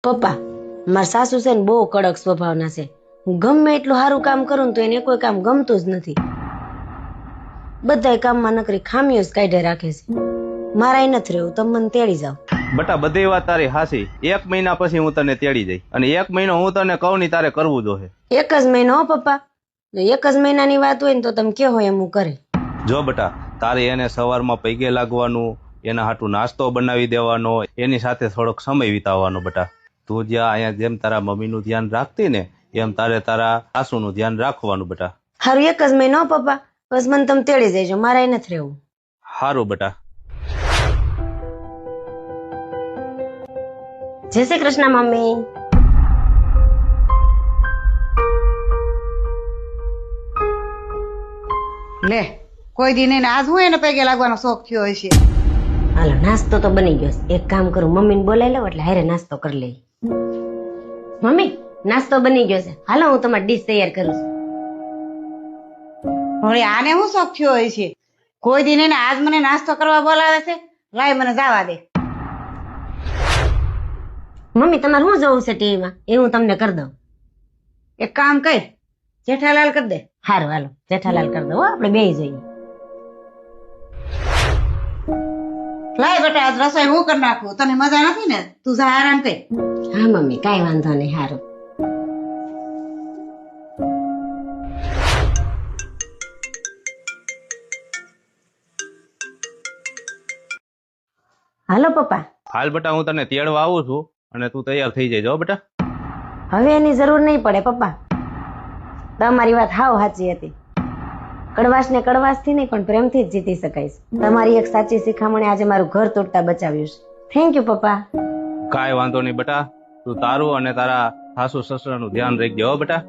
પપ્પા, મારા સાસુ છે ને બહુ કડક સ્વભાવના છે. હું ગમે એટલું સારું કામ કરું ને તો એને કોઈ કામ ગમતું જ નથી. બધાય કામમાં નકરી ખામીઓ જ કાઢે રાખે છે. મારાય નથી રહેવું, તમે મને તેડી જાઓ. બટા બધી વાત તારી હાસી. 1 મહિના પછી હું તને તેડી જઈ અને 1 મહિનો હું તને કહું ની તારે કરવું જોઈએ. એક જ મહિનો હો પપ્પા. જો એક જ મહિનાની વાત હોય ને તો તમે કહો એમ હું કરે. જો બટા, તારે એને સવારમાં પૈગે લાગવાનું, એના હાટુ નાસ્તો બનાવી દેવાનો, એની સાથે થોડોક સમય વિતાવવાનો. બટા તું જ્યાં અહીંયા જેમ તારા મમ્મીનું ધ્યાન રાખતી ને એમ તારે તારા સાસુનું ધ્યાન રાખવાનું. બટા હારું, એક જ મહિનો હો પપ્પા. બસ મને તમે તેડી જઈજો, મારાય નથી રહેવું. હારું બટા. જય શ્રી કૃષ્ણ મમ્મી. લે કોઈ દી નહીં ને આજ હું એને પૈગે લાગવાનો શોખ થયો હશે. હાલો, નાસ્તો તો બની ગયો છે. એક કામ કરું, મમ્મીને બોલાવી લઉં એટલે હારે નાસ્તો કરી લઈ. મમ્મી, નાસ્તો બની ગયો છે. હાલો, હું તમારી ડીશ તૈયાર કરું છું. હવે આને હું શોખ થયો હશે? કોઈ દી નહીં ને આજ મને નાસ્તો કરવા બોલાવે છે. લાય મને જવા દે. મમ્મી, તમારે શું જોવું છે ટીવીમાં એ હું તમને કરી દઉં. એક કામ કર, જેઠાલાલ કરી દે. હારું, હાલો જેઠાલાલ કરી દઉં. આપણે બે જોઈએ. લાય બેટા, આજ રસોઈ હું કરી નાખું. તને મજા નથી ને? તું જા આરામ કર. હા મમ્મી, કાંઈ વાંધો નહીં. હારું. હાલો પપ્પા. હાલ બટા, હું તને તેડવા આવું છું અને તું તૈયાર થઈ જજો બટા. હવે એની જરૂર નહીં પડે પપ્પા. તમારી વાત હાવ સાચી હતી. કડવાશ ને કડવાશ થી નહીં પણ પ્રેમથી જ જીતી શકાય છે. તમારી એક સાચી શિખામણે આજે મારું ઘર તોડતા બચાવ્યું છે. થેન્ક યુ પપ્પા. કાંઈ વાંધો નહીં બટા. તું તારું અને તારા સાસુ સસરાનું ધ્યાન રાખજે હો બટા.